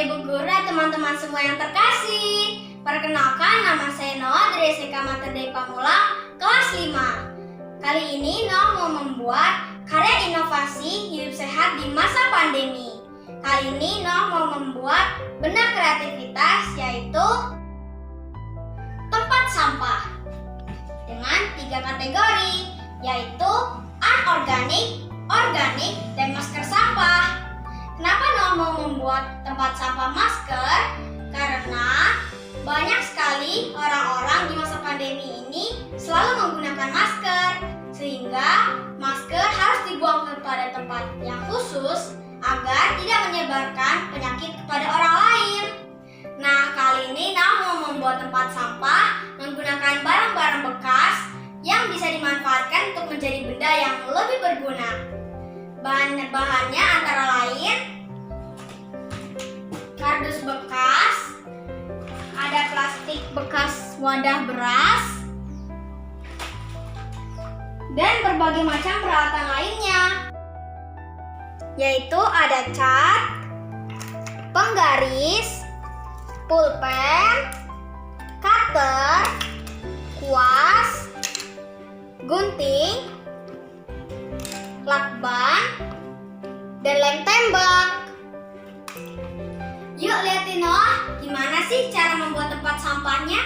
Ibu Guru dan teman-teman semua yang terkasih. Perkenalkan, nama saya Noah dari SDK Mater Dei Pamulang, kelas 5. Kali ini Noah mau membuat karya inovasi hidup sehat di masa pandemi. Kali ini Noah mau membuat benda kreativitas, yaitu tempat sampah dengan 3 kategori, yaitu anorganik, organik, dan masker sampah. Kenapa Noah mau membuat tempat sampah masker? Karena banyak sekali orang-orang di masa pandemi ini selalu menggunakan masker, sehingga masker harus dibuang kepada tempat yang khusus agar tidak menyebarkan penyakit kepada orang lain. Nah, kali ini Noah mau membuat tempat sampah menggunakan barang-barang bekas yang bisa dimanfaatkan untuk menjadi benda yang lebih berguna. Bahan-bahannya antara lain kardus bekas, ada plastik bekas wadah beras, dan berbagai macam peralatan lainnya, yaitu ada cat, penggaris, pulpen, cutter, kuas, gunting, lakban, dan lem tembak. Yuk lihatin Noah, gimana sih cara membuat tempat sampahnya?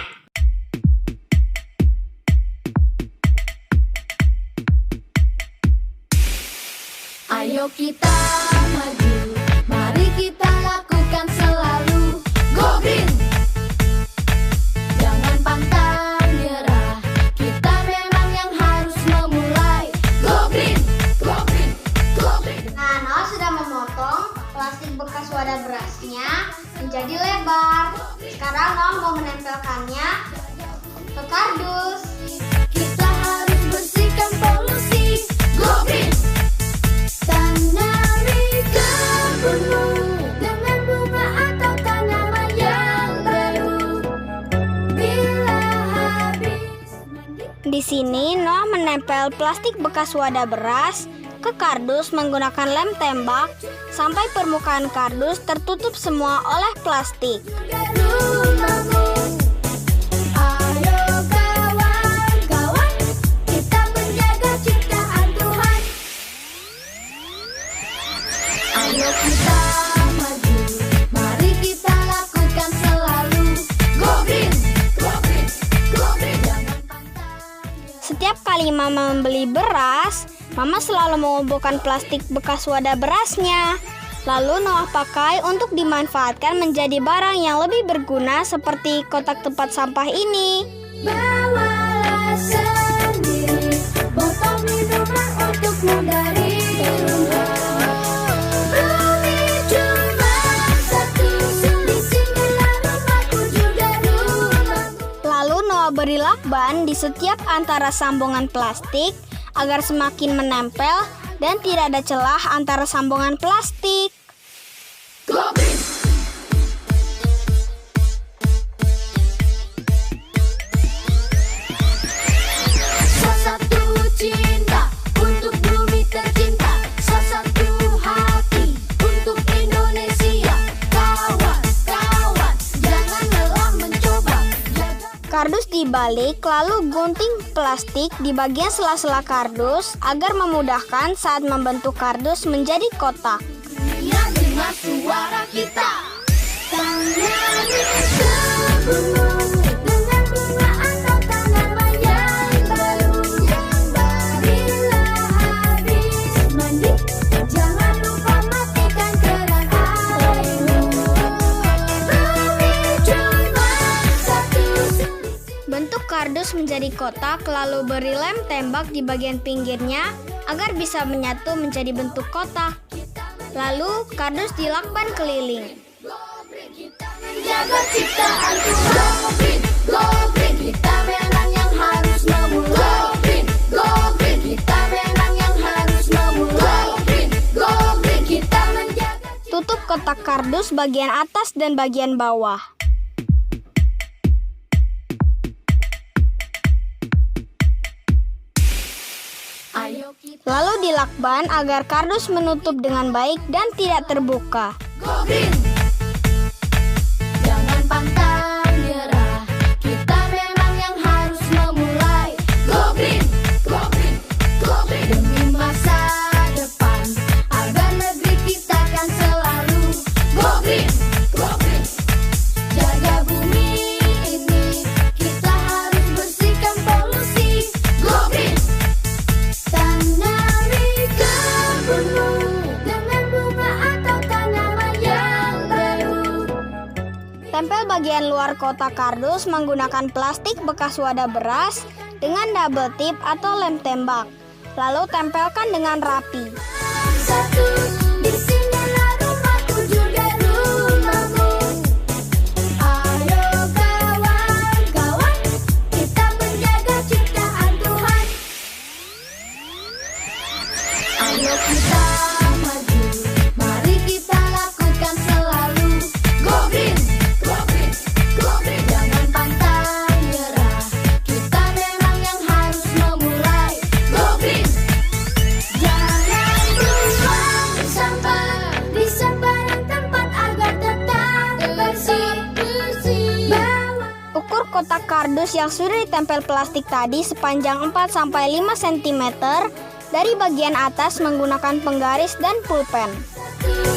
Ayo kita maju, mari kita lakukan selalu. Go Green! Jangan pantang nyerah, kita memang yang harus memulai. Go Green! Go Green! Go Green! Nah, Noah sudah memotong plastik bekas wadah berasnya menjadi lebar. Sekarang Noah mau menempelkannya ke kardus. Kita harus bersihkan polusi. Go Green! Tanami kebunmu dengan bunga atau tanaman yang baru. Bila habis mandi. Di sini Noah menempel plastik bekas wadah beras ke kardus menggunakan lem tembak sampai permukaan kardus tertutup semua oleh plastik. Rumahmu. Ayo kawan-kawan, kita menjaga ciptaan Tuhan. Ayo kita maju, mari kita lakukan selalu. Go Green! Go Green! Go Green! Jangan pantang. Setiap kali Mama membeli beras, Mama selalu mengumpulkan plastik bekas wadah berasnya. Lalu Noah pakai untuk dimanfaatkan menjadi barang yang lebih berguna seperti kotak tempat sampah ini. Bawalah sendiri botol minuman untukmu dari rumah. Bumi cuma satu, di sinilah rumahku juga rumahku. Lalu Noah beri lakban di setiap antara sambungan plastik agar semakin menempel dan tidak ada celah antara sambungan plastik. Go Green! Satu cinta untuk bumi tercinta, satu hati untuk Indonesia. Kawan-kawan, jangan lelah mencoba. Kardus dibalik lalu gunting plastik di bagian sela-sela kardus agar memudahkan saat membentuk kardus menjadi kotak. Dunia dengan suara kita. Tanami kebunmu dengan bunga atau tanaman yang baru. Bila habis mandi, jangan lupa matikan keran airmu. Bumi cuma satu. Bentuk kardus menjadi kotak lalu beri lem tembak di bagian pinggirnya agar bisa menyatu menjadi bentuk kotak. Lalu kardus dilakban keliling. Kita menjaga ciptaan Tuhan. Go Green! Go Green! Kita memang yang harus memulai. Go Green! Go Green! Kita memang yang harus memulai. Go Green! Go Green! Kita menjaga. Tutup kotak kardus bagian atas dan bagian bawah. Ayo kita Lalu dilakban agar kardus menutup dengan baik dan tidak terbuka. Go Green! bagian luar kotak kardus menggunakan plastik bekas wadah beras dengan double tip atau lem tembak. Lalu tempelkan dengan rapi. Satu, di sinilah rumahku juga rumahmu. Ayo kawan-kawan, kita menjaga ciptaan Tuhan. Ayo kita maju, mari kita lakukan selalu. Go green, go green, go green. Jangan pantang nyerah, kita memang yang harus memulai. Go green. Jangan buang sampah di sembarang tempat agar tetap bersih. Ukur kotak kardus yang sudah ditempel plastik tadi sepanjang 4-5 cm dari bagian atas menggunakan penggaris dan pulpen.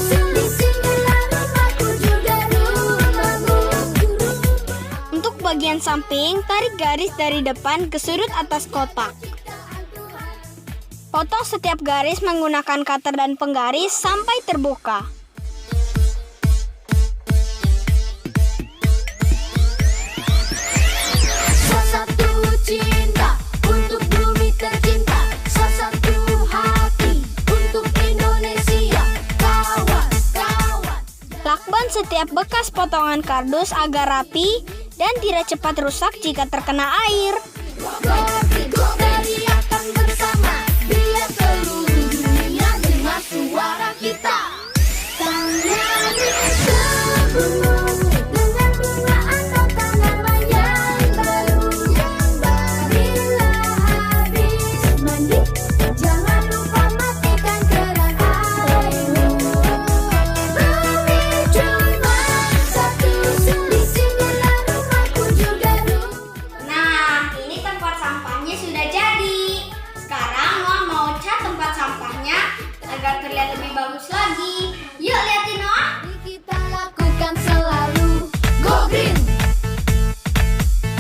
Di sinilah rumahku juga rumahmu. Untuk bagian samping, tarik garis dari depan ke sudut atas kotak. Potong setiap garis menggunakan cutter dan penggaris sampai terbuka. Satu cinta untuk bumi tercinta, satu hati untuk Indonesia. Kawan-kawan. Lakban setiap bekas potongan kardus agar rapi dan tidak cepat rusak jika terkena air. Teriakan bersama, biar seluruh dunia dengar suara kita. Tangani kebunmu dengan bunga atau tanaman yang baru. Bila habis mandi, jangan lupa matikan keran airmu. Bumi cuma satu, di sinilah rumahku juga rumah. Nah, ini tempat sampahnya sudah jadi. Sekarang Noah mau cat tempat sampahnya agar terlihat lebih bagus lagi. Yuk liatin Noah. Kita lakukan selalu. Go green.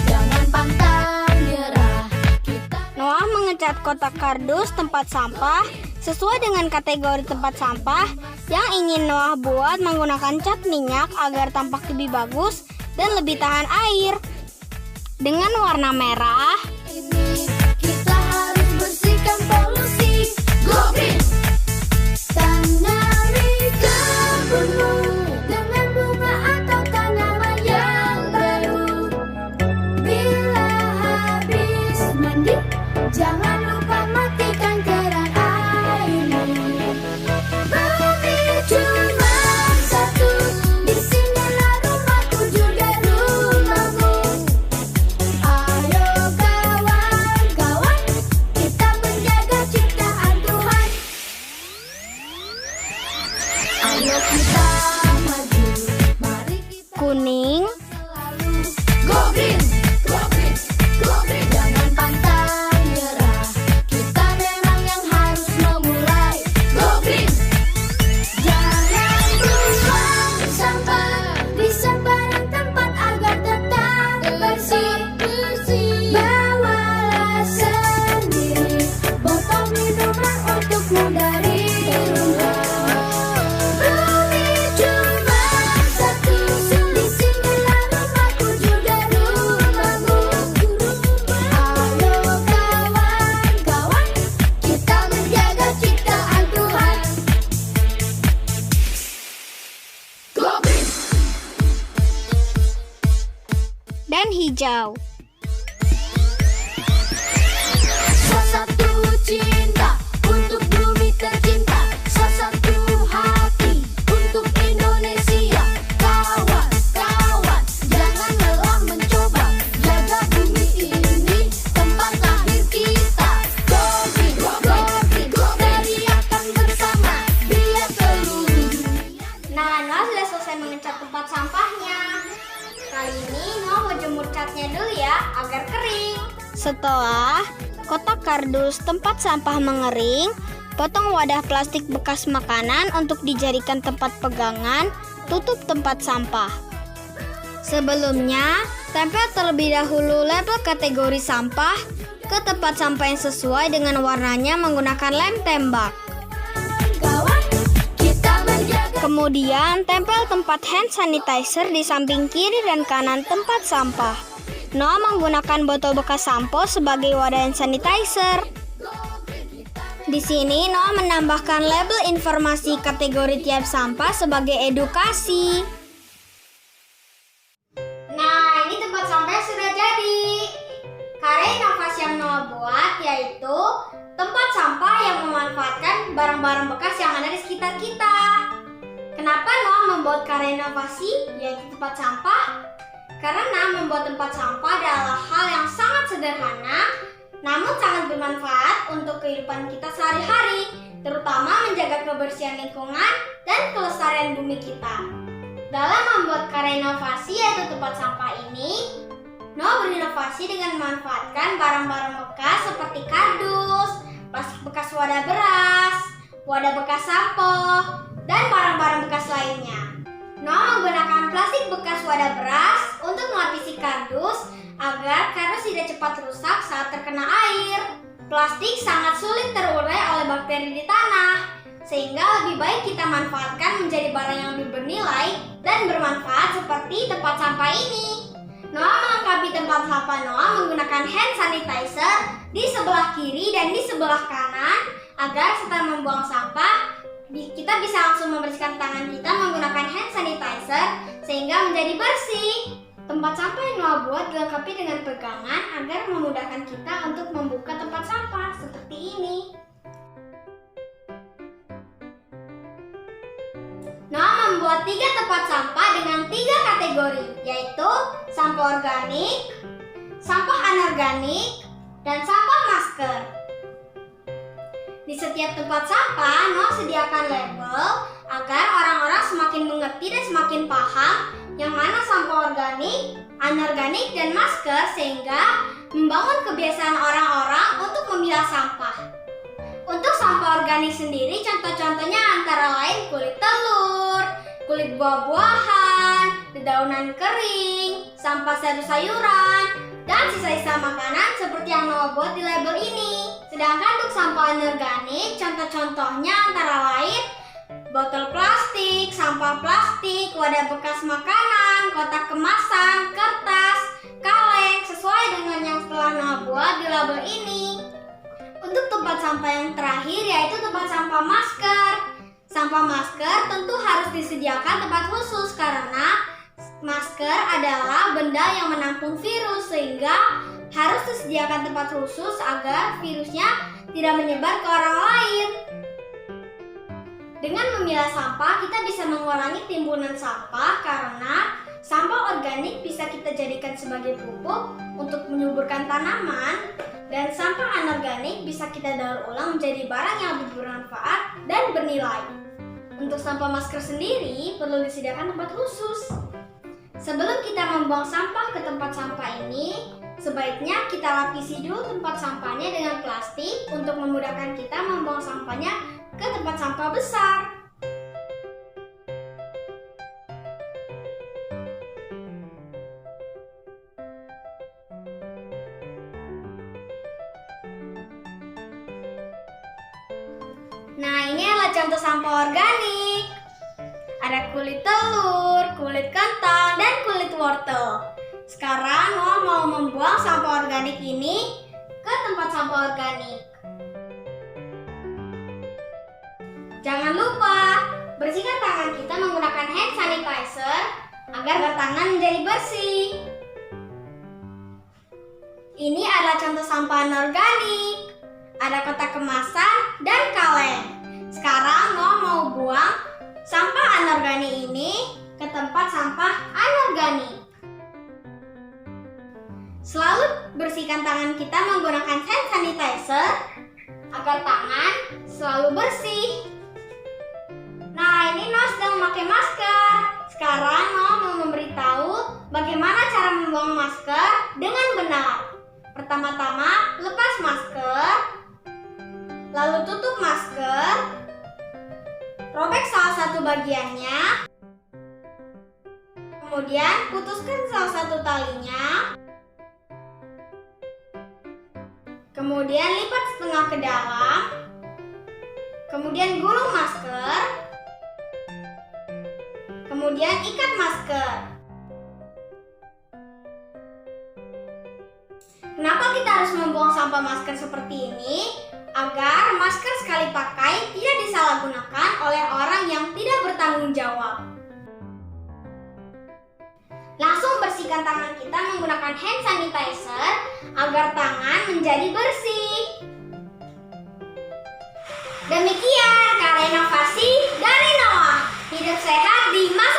Jangan pantang nyerah. Kita Noah mengecat kotak kardus tempat sampah sesuai dengan kategori tempat sampah yang ingin Noah buat menggunakan cat minyak agar tampak lebih bagus dan lebih tahan air. Dengan warna merah, ini kita harus bersihkan polusi. Go green. Tanami kebunmu dengan bunga atau tanaman yang baru. Bila habis mandi, jangan lupa matikan keran airmu. Bumi cuma satu, di sinilah rumahku juga rumahmu. Ayo kawan-kawan, kita menjaga ciptaan Tuhan. Ayo kita maju, mari kita kuning, selalu. Go green, go green, go green. Jangan pantang nyerah, kita memang yang harus memulai. Go green. Jangan buang sampah di sembarang tempat agar tetap bersih. Bawalah sendiri botol minuman untukmu dari rumah. Bumi cuma satu, di sinilah rumahku juga rumahmu. Ayo kawan-kawan, kita menjaga ciptaan Tuhan. Go green. dan hijau. Satu cinta untuk bumi tercinta, satu hati untuk Indonesia. Kawan-kawan, jangan lelah mencoba, jaga bumi ini tempat lahir kita. Go green, go green, go green. Teriakan bersama, biar seluruh dunia. Nah, Noah sudah selesai mengecat tempat sampahnya. Kali ini Noah mau jemur catnya dulu ya, agar kering. Setelah kotak kardus tempat sampah mengering, potong wadah plastik bekas makanan untuk dijadikan tempat pegangan, tutup tempat sampah. Sebelumnya, tempel terlebih dahulu label kategori sampah ke tempat sampah yang sesuai dengan warnanya menggunakan lem tembak. Kawan, kita menjaga Kemudian tempel tempat hand sanitizer di samping kiri dan kanan tempat sampah. Noah menggunakan botol bekas sampo sebagai wadah hand sanitizer. Di sini Noah menambahkan label informasi kategori tiap sampah sebagai edukasi. Nah, ini tempat sampah yang sudah jadi. Karya inovasi yang Noah buat yaitu tempat sampah yang memanfaatkan barang-barang bekas yang ada di sekitar kita. Kenapa Noah membuat karya inovasi yaitu tempat sampah? Karena membuat tempat sampah adalah hal yang sangat sederhana namun sangat bermanfaat untuk kehidupan kita sehari-hari, terutama menjaga kebersihan lingkungan dan kelestarian bumi kita. Dalam membuat karya inovasi yaitu tempat sampah ini, Noah berinovasi dengan memanfaatkan barang-barang bekas seperti kardus, plastik bekas wadah beras, wadah bekas sampo, dan barang-barang bekas lainnya. Noah menggunakan plastik bekas wadah beras untuk melapisi kardus agar kardus tidak cepat rusak saat terkena air. Plastik sangat sulit terurai oleh bakteri di tanah, sehingga lebih baik kita manfaatkan menjadi barang yang lebih bernilai dan bermanfaat seperti tempat sampah ini. Noah melengkapi tempat sampah Noah menggunakan hand sanitizer di sebelah kiri dan di sebelah kanan agar setelah membuang sampah, kita bisa langsung membersihkan tangan kita menggunakan hand sanitizer sehingga menjadi bersih. Tempat sampah yang Noah buat dilengkapi dengan pegangan agar memudahkan kita untuk membuka tempat sampah seperti ini. Noah membuat 3 tempat sampah dengan 3 kategori, yaitu sampah organik, sampah anorganik, dan sampah masker. Di setiap tempat sampah, Noah sediakan label agar orang-orang semakin mengerti dan semakin paham yang mana sampah organik, anorganik, dan masker sehingga membangun kebiasaan orang-orang untuk memilah sampah. Untuk sampah organik sendiri, contoh-contohnya antara lain kulit telur, kulit buah-buahan, dedaunan kering, sampah sayur-sayuran, dan sisa-sisa makanan seperti yang Noah buat di label ini. Sedangkan untuk sampah anorganik, contoh-contohnya antara lain botol plastik, sampah plastik, wadah bekas makanan, kotak kemasan, kertas, kaleng, sesuai dengan yang telah Noah buat di label ini. Untuk tempat sampah yang terakhir yaitu tempat sampah masker. Sampah masker tentu harus disediakan tempat khusus karena masker adalah benda yang menampung virus sehingga harus disediakan tempat khusus agar virusnya tidak menyebar ke orang lain. Dengan memilah sampah, kita bisa mengurangi timbunan sampah karena sampah organik bisa kita jadikan sebagai pupuk untuk menyuburkan tanaman dan sampah anorganik bisa kita daur ulang menjadi barang yang lebih bermanfaat dan bernilai. Untuk sampah masker sendiri perlu disediakan tempat khusus. Sebelum kita membuang sampah ke tempat sampah ini, sebaiknya kita lapisi dulu tempat sampahnya dengan plastik untuk memudahkan kita membuang sampahnya ke tempat sampah besar. Nah, ini adalah contoh sampah organik. Ada kulit telur, kulit kentang, dan kulit wortel. Sekarang Noah mau membuang sampah organik ini ke tempat sampah organik. Jangan lupa bersihkan tangan kita menggunakan hand sanitizer agar tangan menjadi bersih. Ini adalah contoh sampah anorganik. Ada kotak kemasan dan kaleng. Sekarang Noah mau buang sampah anorganik ini ke tempat sampah anorganik. Selalu bersihkan tangan kita menggunakan hand sanitizer agar tangan selalu bersih. Nah, ini Noah sedang memakai masker. Sekarang Noah mau memberitahu bagaimana cara membuang masker dengan benar. Pertama-tama, lepas masker, lalu tutup masker, robek salah satu bagiannya, kemudian putuskan salah satu talinya, kemudian lipat setengah ke dalam, kemudian gulung masker, kemudian ikat masker. Kenapa kita harus membuang sampah masker seperti ini? Agar masker sekali pakai tidak disalahgunakan oleh orang yang tidak bertanggung jawab. Langsung bersihkan tangan kita menggunakan hand sanitizer agar tangan menjadi bersih. Demikian karya inovasi dari Noah. Hidup sehat di masa